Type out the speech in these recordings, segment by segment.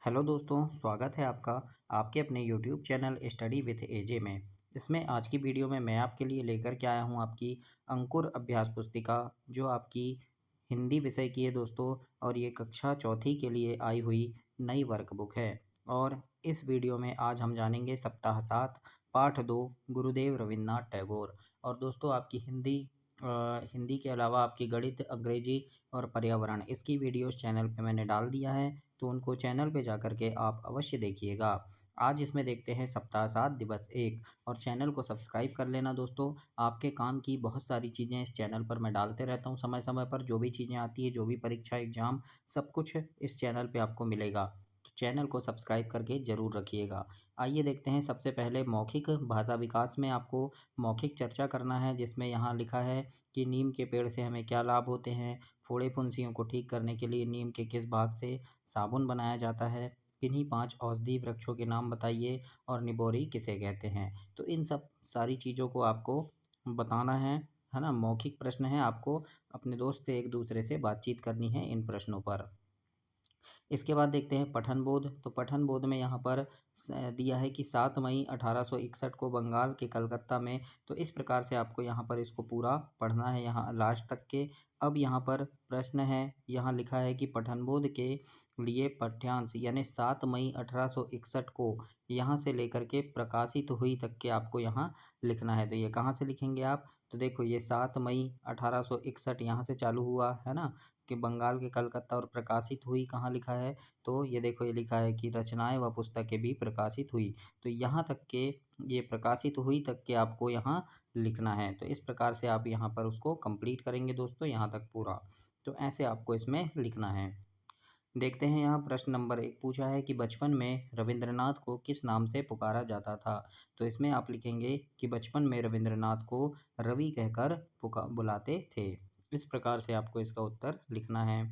Hello दोस्तों, स्वागत है आपका आपके अपने यूट्यूब चैनल स्टडी विथ एजे में। इसमें आज की वीडियो में मैं आपके लिए लेकर के आया हूँ आपकी अंकुर अभ्यास पुस्तिका, जो आपकी हिंदी विषय की है दोस्तों। और ये कक्षा चौथी के लिए आई हुई नई वर्कबुक है। और इस वीडियो में आज हम जानेंगे सप्ताह 7 पाठ 2 गुरुदेव रविन्द्रनाथ टैगोर। और दोस्तों आपकी हिंदी के अलावा आपकी गणित, अंग्रेजी और पर्यावरण, इसकी वीडियोस चैनल पे मैंने डाल दिया है, तो उनको चैनल पे जाकर के आप अवश्य देखिएगा। आज इसमें देखते हैं सप्ताह 7 दिवस 1। और चैनल को सब्सक्राइब कर लेना दोस्तों। आपके काम की बहुत सारी चीज़ें इस चैनल पर मैं डालते रहता हूँ समय समय पर। जो भी चीज़ें आती है, जो भी परीक्षा एग्जाम, सब कुछ इस चैनल पे आपको मिलेगा। तो चैनल को सब्सक्राइब करके ज़रूर रखिएगा। आइए देखते हैं। सबसे पहले मौखिक भाषा विकास में आपको मौखिक चर्चा करना है, जिसमें यहाँ लिखा है कि नीम के पेड़ से हमें क्या लाभ होते हैं। फोड़े फुंसियों को ठीक करने के लिए नीम के किस भाग से साबुन बनाया जाता है। किन्हीं 5 औषधीय वृक्षों के नाम बताइए और निबोरी किसे कहते हैं। तो इन सब सारी चीज़ों को आपको बताना है ना। मौखिक प्रश्न है, आपको अपने दोस्त से एक दूसरे से बातचीत करनी है इन प्रश्नों पर। इसके बाद देखते हैं पठन बोध। तो पठन बोध में यहाँ पर दिया है कि 7 मई 1861 को बंगाल के कलकत्ता में। तो इस प्रकार से आपको यहाँ पर इसको पूरा पढ़ना है, यहाँ लास्ट तक के। अब यहाँ पर प्रश्न है, यहाँ लिखा है कि पठन बोध के लिए पाठ्यांश यानी 7 मई 1861 को यहाँ से लेकर के प्रकाशित हुई तक के आपको यहाँ लिखना है। तो ये कहाँ से लिखेंगे आप? तो देखो, ये 7 मई 1861 यहाँ से चालू हुआ है ना, कि बंगाल के कलकत्ता, और प्रकाशित हुई कहाँ लिखा है? तो ये देखो, ये लिखा है कि रचनाएं व पुस्तकें भी प्रकाशित हुई। तो यहाँ तक के, ये प्रकाशित हुई तक के आपको यहाँ लिखना है। तो इस प्रकार से आप यहाँ पर उसको कंप्लीट करेंगे दोस्तों, यहाँ तक पूरा। तो ऐसे आपको इसमें लिखना है। देखते हैं, यहाँ प्रश्न नंबर 1 पूछा है कि बचपन में रविंद्रनाथ को किस नाम से पुकारा जाता था। तो इसमें आप लिखेंगे कि बचपन में रविंद्रनाथ को रवि कहकर बुलाते थे। इस प्रकार से आपको इसका उत्तर लिखना है।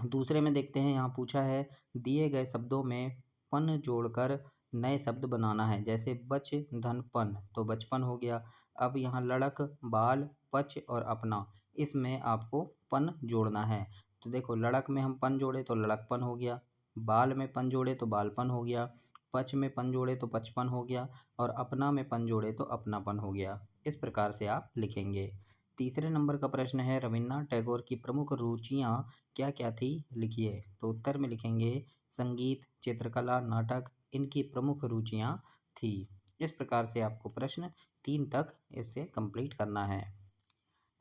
दूसरे में देखते हैं, यहाँ पूछा है दिए गए शब्दों में पन जोड़कर नए शब्द बनाना है। जैसे बच धन पन, तो बचपन हो गया। अब यहाँ लड़क, बाल, पच और अपना, इसमें आपको पन जोड़ना है। तो देखो, लड़क में हम पन जोड़े तो लड़कपन हो गया, बाल में पन जोड़े तो बालपन हो गया, पच में पन जोड़े तो पचपन हो गया, और अपना में पन जोड़े तो अपनापन हो गया। इस प्रकार से आप लिखेंगे। तीसरे नंबर का प्रश्न है रविन्द्रनाथ टैगोर की प्रमुख रुचियाँ क्या क्या थी, लिखिए। तो उत्तर में लिखेंगे संगीत, चित्रकला, नाटक, इनकी प्रमुख रुचियाँ थी। इस प्रकार से आपको प्रश्न 3 तक इससे कंप्लीट करना है।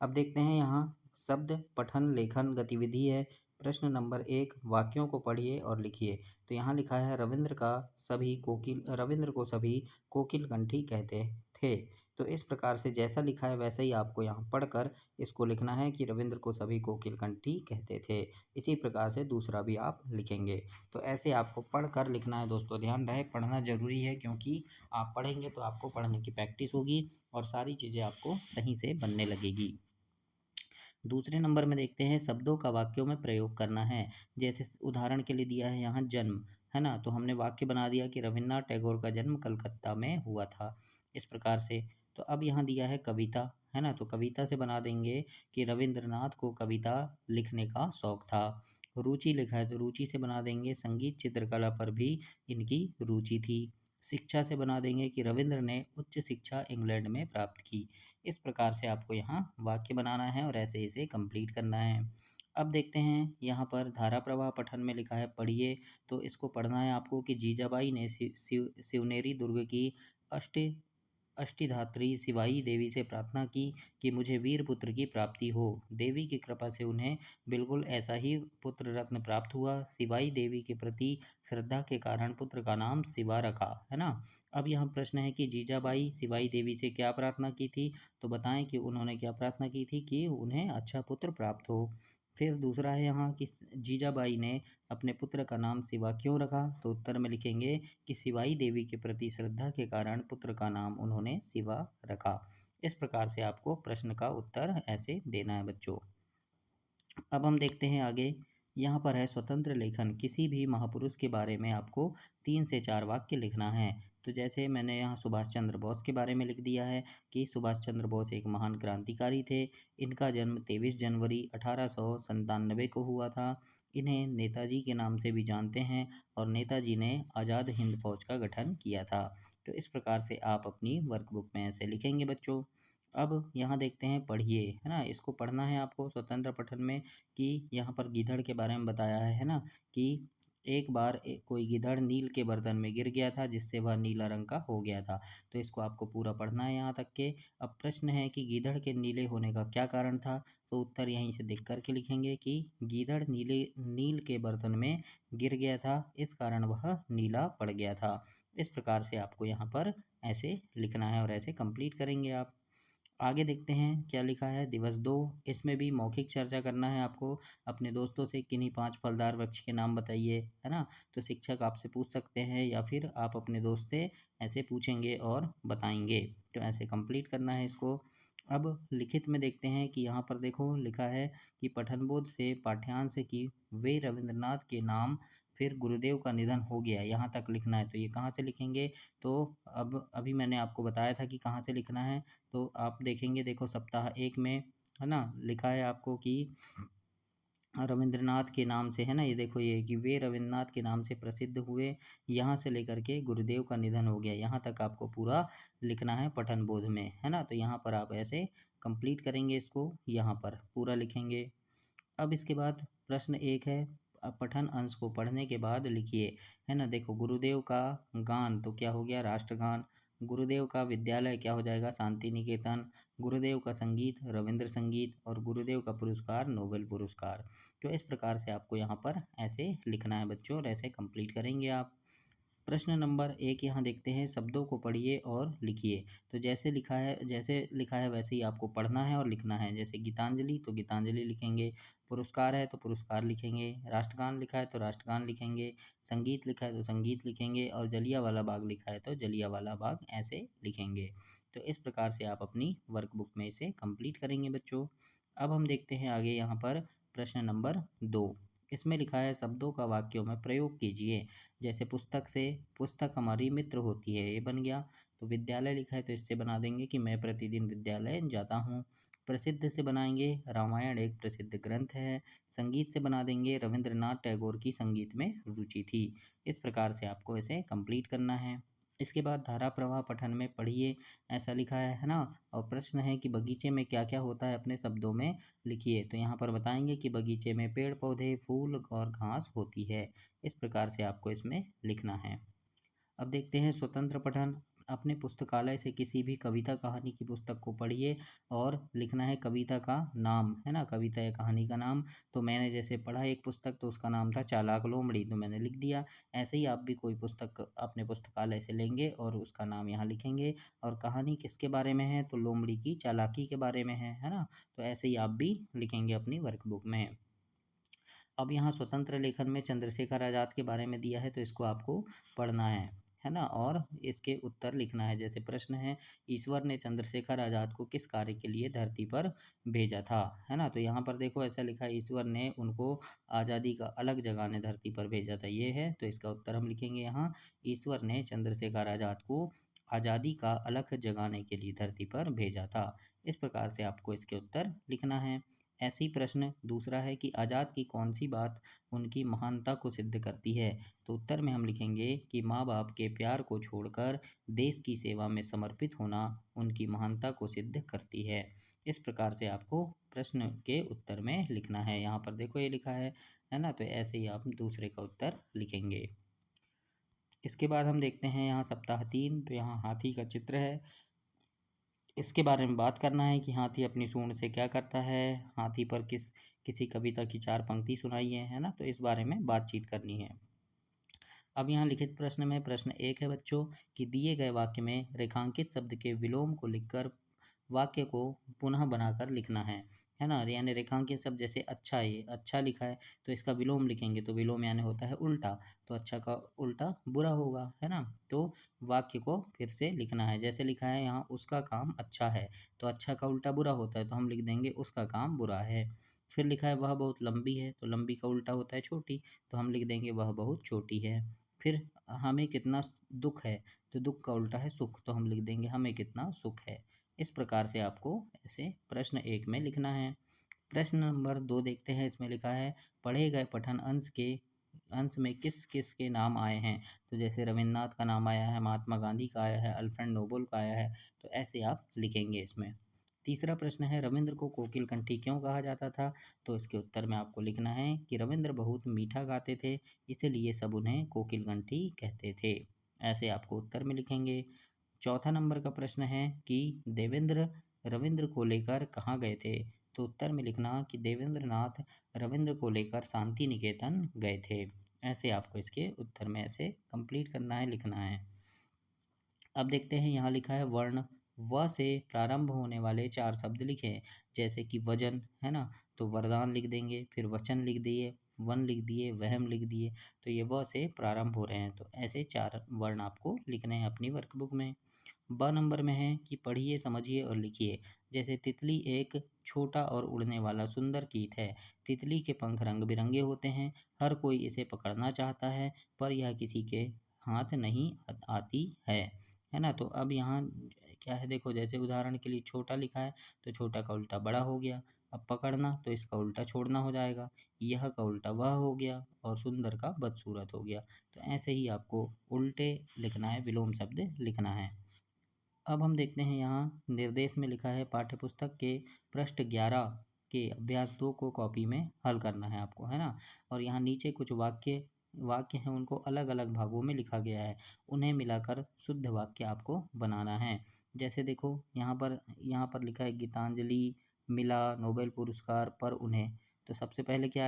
अब देखते हैं, यहाँ शब्द पठन लेखन गतिविधि है। प्रश्न नंबर 1, वाक्यों को पढ़िए और लिखिए। तो यहाँ लिखा है रविंद्र को सभी कोकिल कंठी कहते थे। तो इस प्रकार से जैसा लिखा है वैसा ही आपको यहाँ पढ़कर इसको लिखना है कि रविंद्र को सभी कोकिल कंठी कहते थे। इसी प्रकार से दूसरा भी आप लिखेंगे। तो ऐसे आपको पढ़कर लिखना है दोस्तों। ध्यान रहे, पढ़ना ज़रूरी है, क्योंकि आप पढ़ेंगे तो आपको पढ़ने की प्रैक्टिस होगी और सारी चीज़ें आपको सही से बनने लगेगी। दूसरे नंबर में देखते हैं शब्दों का वाक्यों में प्रयोग करना है। जैसे उदाहरण के लिए दिया है यहाँ जन्म, है ना। तो हमने वाक्य बना दिया कि रविन्द्रनाथ टैगोर का जन्म कलकत्ता में हुआ था, इस प्रकार से। तो अब यहाँ दिया है कविता, है ना। तो कविता से बना देंगे कि रविन्द्रनाथ को कविता लिखने का शौक था। रुचि लिखा है तो रुचि से बना देंगे संगीत चित्रकला पर भी इनकी रुचि थी। शिक्षा से बना देंगे कि रविंद्र ने उच्च शिक्षा इंग्लैंड में प्राप्त की। इस प्रकार से आपको यहाँ वाक्य बनाना है और ऐसे इसे कंप्लीट करना है। अब देखते हैं, यहाँ पर धारा प्रवाह पठन में लिखा है पढ़िए। तो इसको पढ़ना है आपको कि जीजाबाई ने शिवनेरी दुर्ग की अष्ट अष्टधात्री शिवाई देवी से प्रार्थना की कि मुझे वीर पुत्र की प्राप्ति हो। देवी की कृपा से उन्हें बिल्कुल ऐसा ही पुत्र रत्न प्राप्त हुआ। शिवाई देवी के प्रति श्रद्धा के कारण पुत्र का नाम शिवा रखा, है ना। अब यहाँ प्रश्न है कि जीजाबाई शिवाई देवी से क्या प्रार्थना की थी। तो बताएं कि उन्होंने क्या प्रार्थना की थी कि उन्हें अच्छा पुत्र प्राप्त हो। फिर दूसरा है यहाँ कि जीजाबाई ने अपने पुत्र का नाम शिवा क्यों रखा। तो उत्तर में लिखेंगे कि शिवाई देवी के प्रति श्रद्धा के कारण पुत्र का नाम उन्होंने शिवा रखा। इस प्रकार से आपको प्रश्न का उत्तर ऐसे देना है बच्चों। अब हम देखते हैं आगे। यहाँ पर है स्वतंत्र लेखन। किसी भी महापुरुष के बारे में आपको 3 से 4 वाक्य लिखना है। तो जैसे मैंने यहाँ सुभाष चंद्र बोस के बारे में लिख दिया है कि सुभाष चंद्र बोस एक महान क्रांतिकारी थे। इनका जन्म 23 जनवरी 1897 को हुआ था। इन्हें नेताजी के नाम से भी जानते हैं और नेताजी ने आज़ाद हिंद फौज का गठन किया था। तो इस प्रकार से आप अपनी वर्कबुक में ऐसे लिखेंगे बच्चों। अब यहाँ देखते हैं पढ़िए, है ना? इसको पढ़ना है आपको स्वतंत्र पठन में कि यहाँ पर गीदड़ के बारे में बताया है ना? कि एक बार कोई गीदड़ नील के बर्तन में गिर गया था जिससे वह नीला रंग का हो गया था। तो इसको आपको पूरा पढ़ना है यहाँ तक के। अब प्रश्न है कि गीदड़ के नीले होने का क्या कारण था? तो उत्तर यहीं से देख कर के लिखेंगे कि गीदड़ नील के बर्तन में गिर गया था, इस कारण वह नीला पड़ गया था। इस प्रकार से आपको यहाँ पर ऐसे लिखना है और ऐसे कंप्लीट करेंगे आप। आगे देखते हैं क्या लिखा है। दिवस 2, इसमें भी मौखिक चर्चा करना है आपको। अपने दोस्तों से किन्हीं 5 फलदार वृक्ष के नाम बताइए, है ना? तो शिक्षक आपसे पूछ सकते हैं या फिर आप अपने दोस्त से ऐसे पूछेंगे और बताएंगे। तो ऐसे कंप्लीट करना है इसको। अब लिखित में देखते हैं कि यहाँ पर देखो लिखा है कि पठनबोध से पाठ्यांश की वे रविंद्रनाथ के नाम फिर गुरुदेव का निधन हो गया, यहाँ तक लिखना है। तो ये कहाँ से लिखेंगे? तो अब अभी मैंने आपको बताया था कि कहाँ से लिखना है। तो आप देखेंगे, देखो सप्ताह 1 में, है ना? लिखा है आपको कि रविंद्रनाथ के नाम से, है ना? ये देखो ये कि वे रविंद्रनाथ के नाम से प्रसिद्ध हुए, यहाँ से लेकर के गुरुदेव का निधन हो गया, यहाँ तक आपको पूरा लिखना है पठन बोध में, है ना? तो यहाँ पर आप ऐसे कंप्लीट करेंगे इसको, यहाँ पर पूरा लिखेंगे। अब इसके बाद प्रश्न 1 है, पठन अंश को पढ़ने के बाद लिखिए, है ना? देखो गुरुदेव का गान तो क्या हो गया? राष्ट्रगान। गुरुदेव का विद्यालय क्या हो जाएगा? शांति निकेतन। गुरुदेव का संगीत रविंद्र संगीत और गुरुदेव का पुरस्कार नोबेल पुरस्कार। तो इस प्रकार से आपको यहाँ पर ऐसे लिखना है बच्चों और ऐसे कंप्लीट करेंगे आप। प्रश्न नंबर 1 यहाँ देखते हैं, शब्दों को पढ़िए और लिखिए। तो जैसे लिखा है वैसे ही आपको पढ़ना है और लिखना है। जैसे गीतांजलि तो गीतांजलि लिखेंगे, पुरस्कार है तो पुरस्कार लिखेंगे, राष्ट्रगान लिखा है तो राष्ट्रगान लिखेंगे, संगीत लिखा है तो संगीत लिखेंगे और जलियांवाला बाग लिखा है तो जलियांवाला बाग ऐसे लिखेंगे। तो इस प्रकार से आप अपनी वर्कबुक में इसे कंप्लीट करेंगे बच्चों। अब हम देखते हैं आगे यहाँ पर प्रश्न नंबर 2। इसमें लिखा है, शब्दों का वाक्यों में प्रयोग कीजिए। जैसे पुस्तक से, पुस्तक हमारी मित्र होती है, ये बन गया। तो विद्यालय लिखा है तो इससे बना देंगे कि मैं प्रतिदिन विद्यालय जाता हूँ। प्रसिद्ध से बनाएंगे, रामायण एक प्रसिद्ध ग्रंथ है। संगीत से बना देंगे, रविंद्रनाथ टैगोर की संगीत में रुचि थी। इस प्रकार से आपको इसे कंप्लीट करना है। इसके बाद धारा प्रवाह पठन में पढ़िए, ऐसा लिखा है ना? और प्रश्न है कि बगीचे में क्या क्या होता है, अपने शब्दों में लिखिए। तो यहाँ पर बताएंगे कि बगीचे में पेड़ पौधे फूल और घास होती है। इस प्रकार से आपको इसमें लिखना है। अब देखते हैं स्वतंत्र पठन। अपने पुस्तकालय से किसी भी कविता कहानी की पुस्तक को पढ़िए और लिखना है कविता का नाम, है ना? कविता या कहानी का नाम। तो मैंने जैसे पढ़ा एक पुस्तक तो उसका नाम था चालाक लोमड़ी, तो मैंने लिख दिया। ऐसे ही आप भी कोई पुस्तक अपने पुस्तकालय से लेंगे और उसका नाम यहाँ लिखेंगे। और कहानी किसके बारे में है? तो लोमड़ी की चालाकी के बारे में है ना? तो ऐसे ही आप भी लिखेंगे अपनी वर्कबुक में। अब यहाँ स्वतंत्र लेखन में चंद्रशेखर आज़ाद के बारे में दिया है तो इसको आपको पढ़ना है ना? और इसके उत्तर लिखना है। जैसे प्रश्न है, ईश्वर ने चंद्रशेखर आज़ाद को किस कार्य के लिए धरती पर भेजा था, है ना? तो यहाँ पर देखो ऐसा लिखा है, ईश्वर ने उनको आज़ादी का अलग जगाने धरती पर भेजा था, ये है। तो इसका उत्तर हम लिखेंगे यहाँ, ईश्वर ने चंद्रशेखर आज़ाद को आज़ादी का अलग जगाने के लिए धरती पर भेजा था। इस प्रकार से आपको इसके उत्तर लिखना है। ऐसे ही प्रश्न दूसरा है कि आज़ाद की कौन सी बात उनकी महानता को सिद्ध करती है? तो उत्तर में हम लिखेंगे कि माँ बाप के प्यार को छोड़कर देश की सेवा में समर्पित होना उनकी महानता को सिद्ध करती है। इस प्रकार से आपको प्रश्न के उत्तर में लिखना है। यहाँ पर देखो ये लिखा है ना? तो ऐसे ही आप दूसरे का उत्तर लिखेंगे। इसके बाद हम देखते हैं यहाँ सप्ताह 3, तो यहाँ हाथी का चित्र है। इसके बारे में बात करना है कि हाथी अपनी सूंड से क्या करता है, हाथी पर किसी कविता की 4 पंक्ति सुनाइए, है ना? तो इस बारे में बातचीत करनी है। अब यहाँ लिखित प्रश्न में प्रश्न 1 है बच्चों कि दिए गए वाक्य में रेखांकित शब्द के विलोम को लिखकर वाक्य को पुनः बनाकर लिखना है ना? यानी रेखांकित शब्द जैसे अच्छा, ये अच्छा लिखा है तो इसका विलोम लिखेंगे, तो विलोम यानी होता है उल्टा, तो अच्छा का उल्टा बुरा होगा, है ना? तो वाक्य को फिर से लिखना है। जैसे लिखा है यहाँ, उसका काम अच्छा है, तो अच्छा का उल्टा बुरा होता है, तो हम लिख देंगे उसका काम बुरा है। फिर लिखा है वह बहुत लंबी है, तो लंबी का उल्टा होता है छोटी, तो हम लिख देंगे वह बहुत छोटी है। फिर हमें कितना दुख है, तो दुख का उल्टा है सुख, तो हम लिख देंगे हमें कितना सुख है। इस प्रकार से आपको ऐसे प्रश्न 1 में लिखना है। प्रश्न नंबर 2 देखते हैं, इसमें लिखा है पढ़े गए पठन अंश में किस किस के नाम आए हैं। तो जैसे रविन्द्रनाथ का नाम आया है, महात्मा गांधी का आया है, अल्फ्रेड नोबेल का आया है, तो ऐसे आप लिखेंगे इसमें। तीसरा प्रश्न है रविंद्र को कोकिल कंठी क्यों कहा जाता था। तो इसके उत्तर में आपको लिखना है कि रविंद्र बहुत मीठा गाते थे, इसीलिए सब उन्हें कोकिल कंठी कहते थे। ऐसे आपको उत्तर में लिखेंगे। चौथा नंबर का प्रश्न है कि देवेंद्र रविंद्र को लेकर कहाँ गए थे। तो उत्तर में लिखना कि देवेंद्र नाथ रविंद्र को लेकर शांति निकेतन गए थे। ऐसे आपको इसके उत्तर में ऐसे कंप्लीट करना है, लिखना है। अब देखते हैं, यहाँ लिखा है वर्ण व से प्रारंभ होने वाले 4 शब्द लिखें। जैसे कि वजन है ना, तो वरदान लिख देंगे, फिर वचन लिख दिए, वन लिख दिए, वहम लिख दिए। तो ये व से प्रारंभ हो रहे हैं, तो ऐसे 4 वर्ण आपको लिखने हैं अपनी वर्कबुक में। ब नंबर में है कि पढ़िए, समझिए और लिखिए। जैसे तितली एक छोटा और उड़ने वाला सुंदर कीट है। तितली के पंख रंग बिरंगे होते हैं, हर कोई इसे पकड़ना चाहता है, पर यह किसी के हाथ नहीं आती है ना। तो अब यहाँ क्या है, देखो जैसे उदाहरण के लिए छोटा लिखा है, तो छोटा का उल्टा बड़ा हो गया। अब पकड़ना, तो इसका उल्टा छोड़ना हो जाएगा। यह का उल्टा वह हो गया, और सुंदर का बदसूरत हो गया। तो ऐसे ही आपको उल्टे लिखना है, विलोम शब्द लिखना है। अब हम देखते हैं, यहाँ निर्देश में लिखा है पाठ्यपुस्तक के पृष्ठ 11 के अभ्यास 2 को कॉपी में हल करना है आपको, है ना। और यहाँ नीचे कुछ वाक्य वाक्य हैं, उनको अलग अलग भागों में लिखा गया है, उन्हें मिलाकर शुद्ध वाक्य आपको बनाना है। जैसे देखो यहाँ पर लिखा है गीतांजलि मिला नोबेल पुरस्कार पर उन्हें। तो सबसे पहले क्या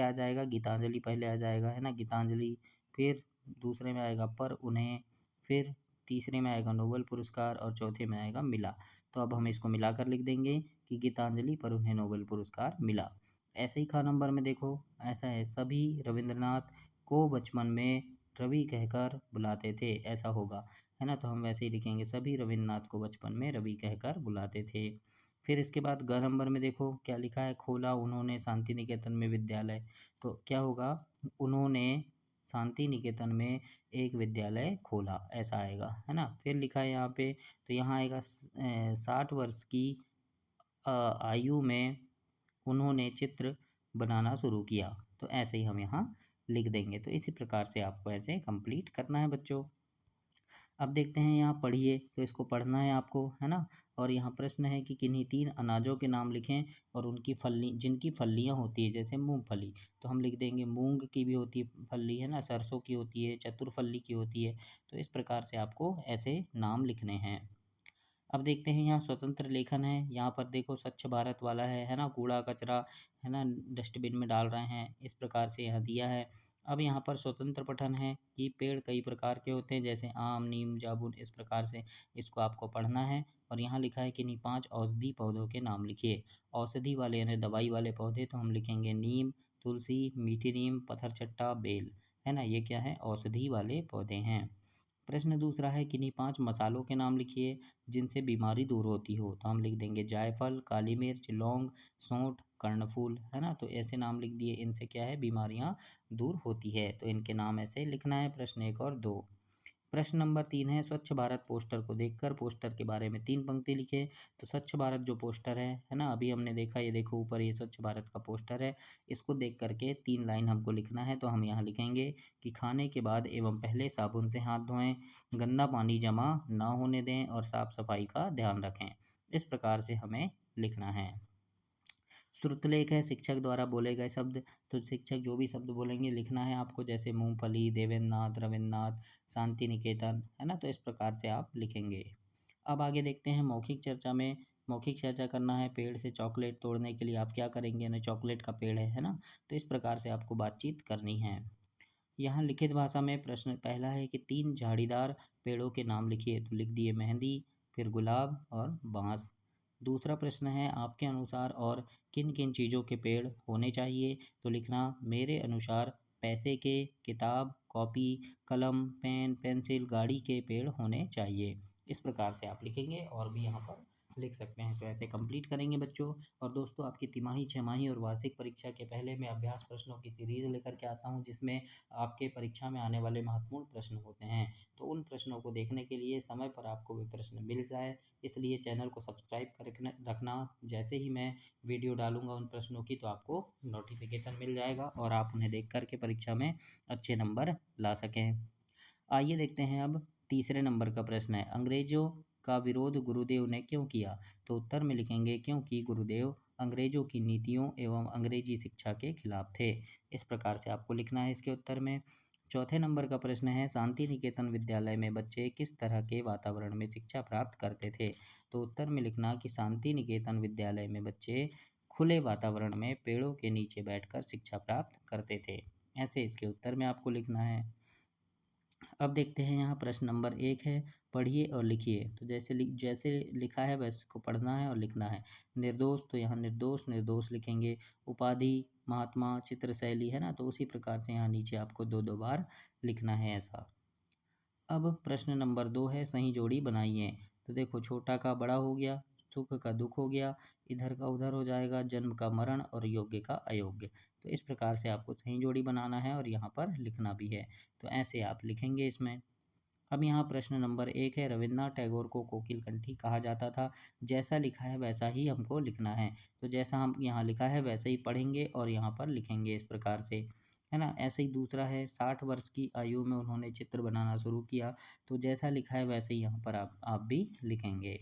आ जाएगा, गीतांजलि पहले आ जाएगा, है ना, गीतांजलि। फिर दूसरे में आएगा पर उन्हें, फिर तीसरे में आएगा नोबेल पुरस्कार, और चौथे में आएगा मिला। तो अब हम इसको मिलाकर लिख देंगे कि गीतांजलि पर उन्हें नोबेल पुरस्कार मिला। ऐसे ही ख नंबर में देखो, ऐसा है सभी रविंद्रनाथ को बचपन में रवि कहकर बुलाते थे, ऐसा होगा, है ना। तो हम वैसे ही लिखेंगे सभी रविंद्रनाथ को बचपन में रवि कहकर बुलाते थे। फिर इसके बाद ग नंबर में देखो क्या लिखा है, खोला उन्होंने शांति निकेतन में विद्यालय। तो क्या होगा, उन्होंने शांति निकेतन में एक विद्यालय खोला, ऐसा आएगा, है ना। फिर लिखा है यहाँ पे, तो यहाँ आएगा 60 वर्ष की आयु में उन्होंने चित्र बनाना शुरू किया। तो ऐसे ही हम यहाँ लिख देंगे। तो इसी प्रकार से आपको ऐसे कंप्लीट करना है बच्चों। अब देखते हैं, यहाँ पढ़िए, तो इसको पढ़ना है आपको, है ना। और यहाँ प्रश्न है कि किन्हीं 3 अनाजों के नाम लिखें और उनकी जिनकी फलियाँ होती है, जैसे मूंगफली। तो हम लिख देंगे मूंग की भी होती है फली, है ना, सरसों की होती है, चतुरफली की होती है। तो इस प्रकार से आपको ऐसे नाम लिखने हैं। अब देखते हैं, यहाँ स्वतंत्र लेखन है। यहाँ पर देखो स्वच्छ भारत वाला है ना, कूड़ा कचरा, है ना, डस्टबिन में डाल रहे हैं, इस प्रकार से यहाँ दिया है। अब यहाँ पर स्वतंत्र पठन है कि पेड़ कई प्रकार के होते हैं, जैसे आम, नीम, जामुन, इस प्रकार से इसको आपको पढ़ना है। और यहाँ लिखा है कि नहीं 5 औषधि पौधों के नाम लिखिए। औषधि वाले यानी दवाई वाले पौधे, तो हम लिखेंगे नीम, तुलसी, मीठी नीम, पत्थरचट्टा, बेल, है ना, ये क्या है, औषधि वाले पौधे हैं। प्रश्न दूसरा है किन्हीं 5 मसालों के नाम लिखिए जिनसे बीमारी दूर होती हो। तो हम लिख देंगे जायफल, काली मिर्च, लौंग, सौंठ, कर्णफूल, है ना। तो ऐसे नाम लिख दिए, इनसे क्या है, बीमारियां दूर होती है। तो इनके नाम ऐसे लिखना है। प्रश्न 1 और 2। प्रश्न नंबर 3 है स्वच्छ भारत पोस्टर को देखकर पोस्टर के बारे में 3 पंक्ति लिखें। तो स्वच्छ भारत जो पोस्टर है ना, अभी हमने देखा, ये देखो ऊपर ये स्वच्छ भारत का पोस्टर है, इसको देख करके 3 लाइन हमको लिखना है। तो हम यहाँ लिखेंगे कि खाने के बाद एवं पहले साबुन से हाथ धोएं, गंदा पानी जमा ना होने दें और साफ सफाई का ध्यान रखें। इस प्रकार से हमें लिखना है। श्रुतलेख है शिक्षक द्वारा बोले गए शब्द। तो शिक्षक जो भी शब्द बोलेंगे लिखना है आपको, जैसे मूंगफली, देवेंद्रनाथ, रविन्द्रनाथ, शांति निकेतन, है ना। तो इस प्रकार से आप लिखेंगे। अब आगे देखते हैं, मौखिक चर्चा में मौखिक चर्चा करना है। पेड़ से चॉकलेट तोड़ने के लिए आप क्या करेंगे ना, चॉकलेट का पेड़ है ना। तो इस प्रकार से आपको बातचीत करनी है। यहाँ लिखित भाषा में प्रश्न पहला है कि 3 झाड़ीदार पेड़ों के नाम लिखिए। तो लिख दिए मेहंदी, फिर गुलाब और बांस। दूसरा प्रश्न है आपके अनुसार और किन किन चीज़ों के पेड़ होने चाहिए। तो लिखना मेरे अनुसार पैसे के, किताब, कॉपी, कलम, पेन, पेंसिल, गाड़ी के पेड़ होने चाहिए। इस प्रकार से आप लिखेंगे और भी यहाँ पर लिख सकते हैं। तो ऐसे कंप्लीट करेंगे बच्चों। और दोस्तों, आपकी तिमाही, छमाही और वार्षिक परीक्षा के पहले मैं अभ्यास प्रश्नों की सीरीज़ लेकर के आता हूँ, जिसमें आपके परीक्षा में आने वाले महत्वपूर्ण प्रश्न होते हैं। तो उन प्रश्नों को देखने के लिए समय पर आपको वे प्रश्न मिल जाए, इसलिए चैनल को सब्सक्राइब कर रखना। जैसे ही मैं वीडियो डालूँगा उन प्रश्नों की, तो आपको नोटिफ़िकेशन मिल जाएगा और आप उन्हें देख कर के परीक्षा में अच्छे नंबर ला सकें। आइए देखते हैं अब तीसरे नंबर का प्रश्न है, अंग्रेजों का विरोध गुरुदेव ने क्यों किया? तो उत्तर में लिखेंगे, क्योंकि गुरुदेव अंग्रेजों की नीतियों एवं अंग्रेजी शिक्षा के खिलाफ थे। इस प्रकार से आपको लिखना है इसके उत्तर में। चौथे नंबर का प्रश्न है, शांति निकेतन विद्यालय में बच्चे किस तरह के वातावरण में शिक्षा प्राप्त करते थे? तो उत्तर में लिखना कि शांति निकेतन विद्यालय में बच्चे खुले वातावरण में पेड़ों के नीचे बैठकर शिक्षा प्राप्त करते थे। ऐसे इसके उत्तर में आपको लिखना है। अब देखते हैं यहाँ प्रश्न नंबर 1 है, पढ़िए और लिखिए। तो जैसे लिखा है वैसे को पढ़ना है और लिखना है। निर्दोष, तो यहाँ निर्दोष, निर्दोष लिखेंगे। उपाधि, महात्मा, चित्रशैली, है ना? तो उसी प्रकार से यहाँ नीचे आपको 2-2 बार लिखना है ऐसा। अब प्रश्न नंबर 2 है, सही जोड़ी बनाइए। तो देखो, छोटा का बड़ा हो गया, सुख का दुख हो गया, इधर का उधर हो जाएगा, जन्म का मरण और योग्य का अयोग्य। तो इस प्रकार से आपको सही जोड़ी बनाना है और यहाँ पर लिखना भी है। तो ऐसे आप लिखेंगे इसमें। अब यहाँ प्रश्न नंबर 1 है, रविन्द्रनाथ टैगोर को कोकिल कंठी कहा जाता था। जैसा लिखा है वैसा ही हमको लिखना है। तो जैसा हम यहाँ लिखा है वैसे ही पढ़ेंगे और यहाँ पर लिखेंगे इस प्रकार से, है ना? ऐसे ही दूसरा है, 60 वर्ष की आयु में उन्होंने चित्र बनाना शुरू किया। तो जैसा लिखा है वैसे ही यहाँ पर आप भी लिखेंगे।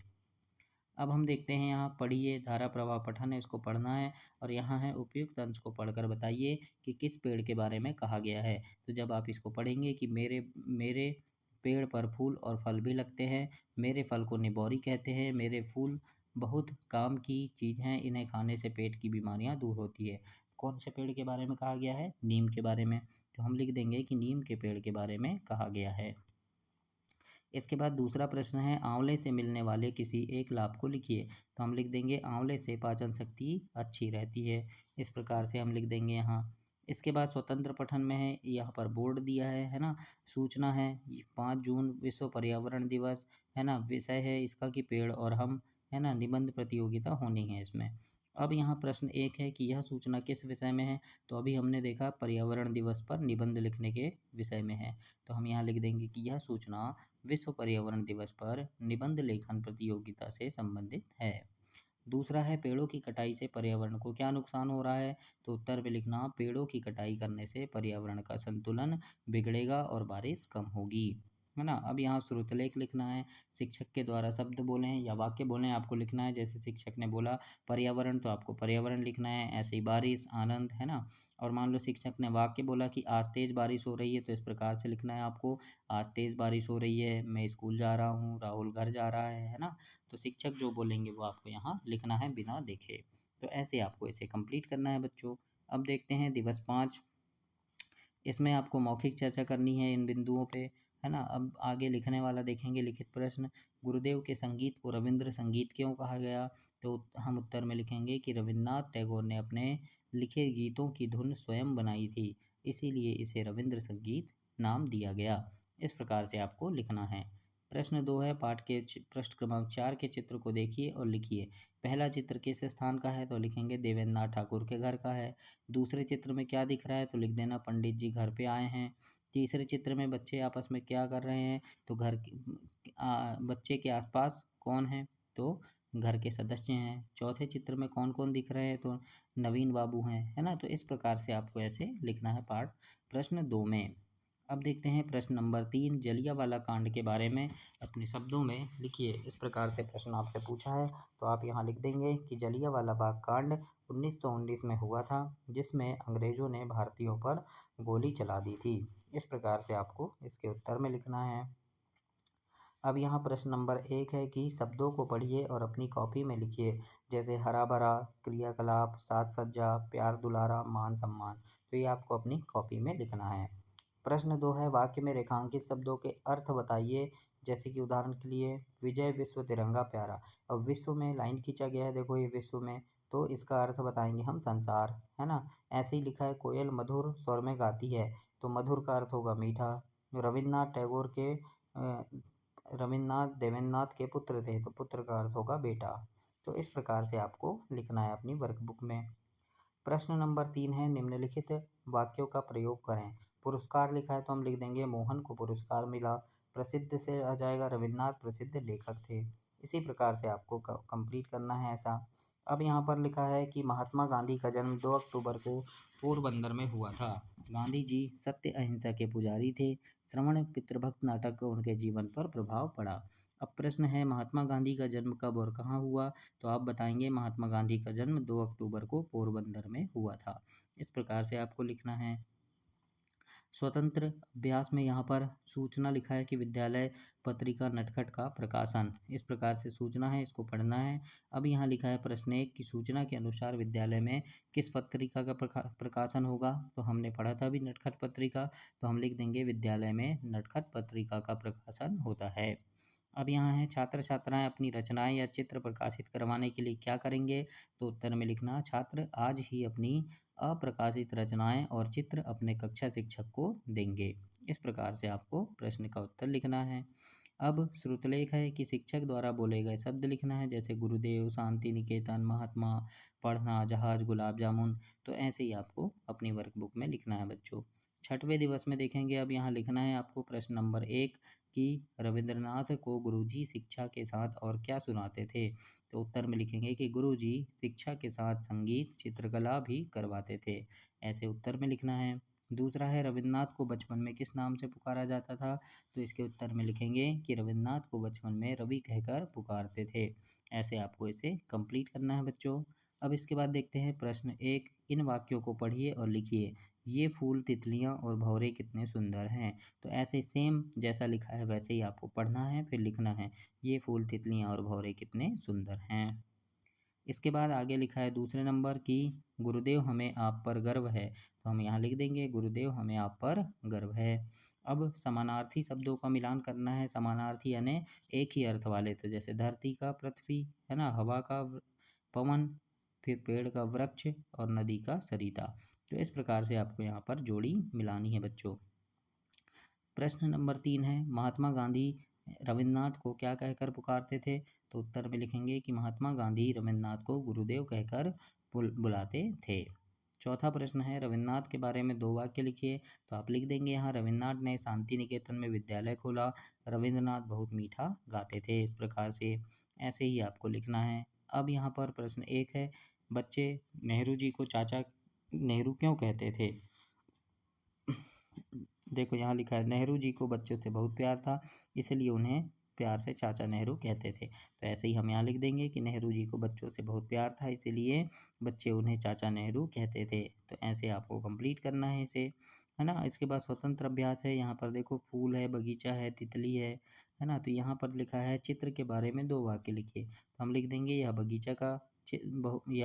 अब हम देखते हैं यहाँ, पढ़िए, धारा प्रवाह पठन है, इसको पढ़ना है। और यहाँ है, उपयुक्त अंश को पढ़कर बताइए कि किस पेड़ के बारे में कहा गया है। तो जब आप इसको पढ़ेंगे कि मेरे मेरे पेड़ पर फूल और फल भी लगते हैं, मेरे फल को निबोरी कहते हैं, मेरे फूल बहुत काम की चीज़ हैं, इन्हें खाने से पेट की बीमारियाँ दूर होती है। कौन से पेड़ के बारे में कहा गया है? नीम के बारे में। तो हम लिख देंगे कि नीम के पेड़ के बारे में कहा गया है। इसके बाद दूसरा प्रश्न है, आंवले से मिलने वाले किसी एक लाभ को लिखिए। तो हम लिख देंगे, आंवले से पाचन शक्ति अच्छी रहती है। इस प्रकार से हम लिख देंगे यहाँ। इसके बाद स्वतंत्र पठन में है, यहाँ पर बोर्ड दिया है ना? सूचना है, 5 जून विश्व पर्यावरण दिवस, है ना? विषय है इसका कि पेड़ और हम, है ना? निबंध प्रतियोगिता होनी है इसमें। अब यहाँ प्रश्न 1 है कि यह सूचना किस विषय में है? तो अभी हमने देखा पर्यावरण दिवस पर निबंध लिखने के विषय में है। तो हम यहाँ लिख देंगे कि यह सूचना विश्व पर्यावरण दिवस पर निबंध लेखन प्रतियोगिता से संबंधित है। दूसरा है, पेड़ों की कटाई से पर्यावरण को क्या नुकसान हो रहा है? तो उत्तर में लिखना, पेड़ों की कटाई करने से पर्यावरण का संतुलन बिगड़ेगा और बारिश कम होगी, है ना? अब यहाँ श्रुतलेख लिखना है। शिक्षक के द्वारा शब्द बोले हैं या वाक्य बोले हैं, आपको लिखना है। जैसे शिक्षक ने बोला पर्यावरण, तो आपको पर्यावरण लिखना है। ऐसे ही बारिश, आनंद, है ना? और मान लो शिक्षक ने वाक्य बोला कि आज तेज बारिश हो रही है, तो इस प्रकार से लिखना है आपको, आज तेज बारिश हो रही है, मैं स्कूल जा रहा हूँ, राहुल घर जा रहा है ना? तो शिक्षक जो बोलेंगे वो आपको यहाँ लिखना है बिना देखे। तो ऐसे आपको इसे कंप्लीट करना है बच्चों। अब देखते हैं दिवस 5। इसमें आपको मौखिक चर्चा करनी है इन बिंदुओं पे, है ना? अब आगे लिखने वाला देखेंगे, लिखित प्रश्न, गुरुदेव के संगीत को रविंद्र संगीत क्यों कहा गया? तो हम उत्तर में लिखेंगे कि रविन्द्रनाथ टैगोर ने अपने लिखे गीतों की धुन स्वयं बनाई थी, इसीलिए इसे रविंद्र संगीत नाम दिया गया। इस प्रकार से आपको लिखना है। प्रश्न 2 है, पाठ के पृष्ठ क्रमांक 4 के चित्र को देखिए और लिखिए। पहला चित्र किस स्थान का है? तो लिखेंगे देवेंद्र नाथ ठाकुर के घर का है। दूसरे चित्र में क्या दिख रहा है? तो लिख देना, पंडित जी घर पे आए हैं। तीसरे चित्र में बच्चे आपस में क्या कर रहे हैं? तो बच्चे के आसपास कौन है? तो घर के सदस्य हैं। चौथे चित्र में कौन कौन दिख रहे हैं? तो नवीन बाबू हैं, है ना? तो इस प्रकार से आपको ऐसे लिखना है पाठ प्रश्न 2 में। अब देखते हैं प्रश्न नंबर 3, जलियांवाला कांड के बारे में अपने शब्दों में लिखिए। इस प्रकार से प्रश्न आपसे पूछा है, तो आप यहाँ लिख देंगे कि जलियांवाला बाग कांड 1919 में हुआ था, जिसमें अंग्रेजों ने भारतीयों पर गोली चला दी थी। इस प्रकार से आपको इसके उत्तर में लिखना है। अब यहाँ प्रश्न नंबर 1 है कि शब्दों को पढ़िए और अपनी कॉपी में लिखिए। जैसे हरा भरा, क्रियाकलाप, साज सज्जा, प्यार दुलारा, मान सम्मान। तो ये आपको अपनी कॉपी में लिखना है। प्रश्न 2 है, वाक्य में रेखांकित शब्दों के अर्थ बताइए। जैसे कि उदाहरण के लिए, विजय विश्व तिरंगा प्यारा। अब विश्व में लाइन खींचा गया है, देखो ये विश्व में, तो इसका अर्थ बताएंगे हम संसार, है ना? ऐसे ही लिखा है, कोयल मधुर स्वर में गाती है, तो मधुर का अर्थ होगा मीठा। रविन्द्रनाथ टैगोर के रविन्द्रनाथ देवेंद्रनाथ के पुत्र थे, तो पुत्र का अर्थ होगा बेटा। तो इस प्रकार से आपको लिखना है अपनी वर्कबुक में। प्रश्न नंबर 3 है, निम्नलिखित वाक्यों का प्रयोग करें। पुरस्कार लिखा है तो हम लिख देंगे मोहन को पुरस्कार मिला। प्रसिद्ध से आ जाएगा रविन्द्रनाथ प्रसिद्ध लेखक थे। इसी प्रकार से आपको कंप्लीट करना है ऐसा। अब यहाँ पर लिखा है कि महात्मा गांधी का जन्म 2 अक्टूबर को पोरबंदर में हुआ था। गांधी जी सत्य अहिंसा के पुजारी थे। श्रवण पितृभक्त नाटक का उनके जीवन पर प्रभाव पड़ा। अब प्रश्न है, महात्मा गांधी का जन्म कब और कहाँ हुआ? तो आप बताएंगे महात्मा गांधी का जन्म 2 अक्टूबर को पोरबंदर में हुआ था। इस प्रकार से आपको लिखना है। स्वतंत्र अभ्यास में यहाँ पर सूचना लिखा है कि विद्यालय पत्रिका नटखट का प्रकाशन। इस प्रकार से सूचना है, इसको पढ़ना है। अब यहाँ लिखा है प्रश्न 1 की सूचना के अनुसार विद्यालय में किस पत्रिका का प्रकाशन होगा? तो हमने पढ़ा था अभी नटखट पत्रिका, तो हम लिख देंगे विद्यालय में नटखट पत्रिका का प्रकाशन होता है। अब यहाँ है, छात्र छात्राएं अपनी रचनाएं या चित्र प्रकाशित करवाने के लिए क्या करेंगे? तो उत्तर में लिखना, छात्र आज ही अपनी अप्रकाशित रचनाएं और चित्र अपने कक्षा शिक्षक को देंगे। इस प्रकार से आपको प्रश्न का उत्तर लिखना है। अब श्रुतलेख है कि शिक्षक द्वारा बोले गए शब्द लिखना है, जैसे गुरुदेव, शांति निकेतन, महात्मा, पढ़ना, जहाज, गुलाब जामुन। तो ऐसे ही आपको अपनी वर्कबुक में लिखना है बच्चों। छठवें दिवस में देखेंगे, अब यहाँ लिखना है आपको प्रश्न नंबर 1 कि रविंद्रनाथ को गुरुजी शिक्षा के साथ और क्या सुनाते थे? तो उत्तर में लिखेंगे कि गुरुजी शिक्षा के साथ संगीत, चित्रकला भी करवाते थे। ऐसे उत्तर में लिखना है। दूसरा है, रविन्द्रनाथ को बचपन में किस नाम से पुकारा जाता था? तो इसके उत्तर में लिखेंगे कि रविन्द्रनाथ को बचपन में रवि कहकर पुकारते थे। ऐसे आपको इसे कंप्लीट करना है बच्चों। अब इसके बाद देखते हैं प्रश्न 1, इन वाक्यों को पढ़िए और लिखिए। ये फूल, तितलियां और भंवरे कितने सुंदर हैं। तो ऐसे सेम जैसा लिखा है वैसे ही आपको पढ़ना है, फिर लिखना है, ये फूल, तितलियां और भंवरे कितने सुंदर हैं। इसके बाद आगे लिखा है दूसरे नंबर की, गुरुदेव हमें आप पर गर्व है। तो हम यहाँ लिख देंगे गुरुदेव हमें आप पर गर्व है। अब समानार्थी शब्दों का मिलान करना है। समानार्थी यानी एक ही अर्थ वाले, तो जैसे धरती का पृथ्वी है ना, हवा का पवन, फिर पेड़ का वृक्ष और नदी का सरिता। तो इस प्रकार से आपको यहाँ पर जोड़ी मिलानी है बच्चों। प्रश्न नंबर 3 है, महात्मा गांधी रविन्द्रनाथ को क्या कहकर पुकारते थे? तो उत्तर में लिखेंगे कि महात्मा गांधी रविन्द्रनाथ को गुरुदेव कहकर बुलाते थे। चौथा प्रश्न है, रविन्द्रनाथ के बारे में 2 वाक्य लिखिए। तो आप लिख देंगे यहाँ, रविन्द्रनाथ ने शांति निकेतन में विद्यालय खोला। रविन्द्रनाथ बहुत मीठा गाते थे। इस प्रकार से ऐसे ही आपको लिखना है। अब यहाँ पर प्रश्न 1 है, बच्चे नेहरू जी को चाचा नेहरू क्यों कहते थे? देखो यहाँ लिखा है, नेहरू जी को बच्चों से बहुत प्यार था, इसलिए उन्हें प्यार से चाचा नेहरू कहते थे। तो ऐसे ही हम यहाँ लिख देंगे कि नेहरू जी को बच्चों से बहुत प्यार था, इसीलिए बच्चे उन्हें चाचा नेहरू कहते थे। तो ऐसे आपको कंप्लीट करना है इसे, है ना। इसके बाद स्वतंत्र अभ्यास है। यहाँ पर देखो फूल है, बगीचा है, तितली है ना। तो यहाँ पर लिखा है चित्र के बारे में 2 वाक्य लिखिए। तो हम लिख देंगे यह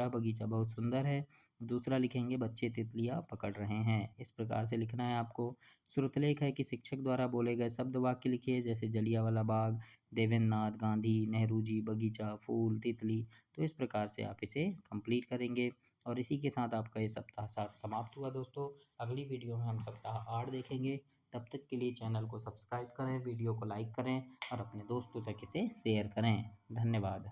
बगीचा बहुत सुंदर है। दूसरा लिखेंगे बच्चे तितलियाँ पकड़ रहे हैं। इस प्रकार से लिखना है आपको। श्रुतलेख है कि शिक्षक द्वारा बोले गए शब्द वाक्य लिखिए, जैसे जलियांवाला बाग, देवेंद्रनाथ, गांधी, नेहरू जी, बगीचा, फूल, तितली। तो इस प्रकार से आप इसे कंप्लीट करेंगे और इसी के साथ आपका ये सप्ताह 7 समाप्त हुआ दोस्तों। अगली वीडियो में हम सप्ताह 8 देखेंगे। तब तक के लिए चैनल को सब्सक्राइब करें, वीडियो को लाइक करें और अपने दोस्तों तक इसे शेयर करें। धन्यवाद।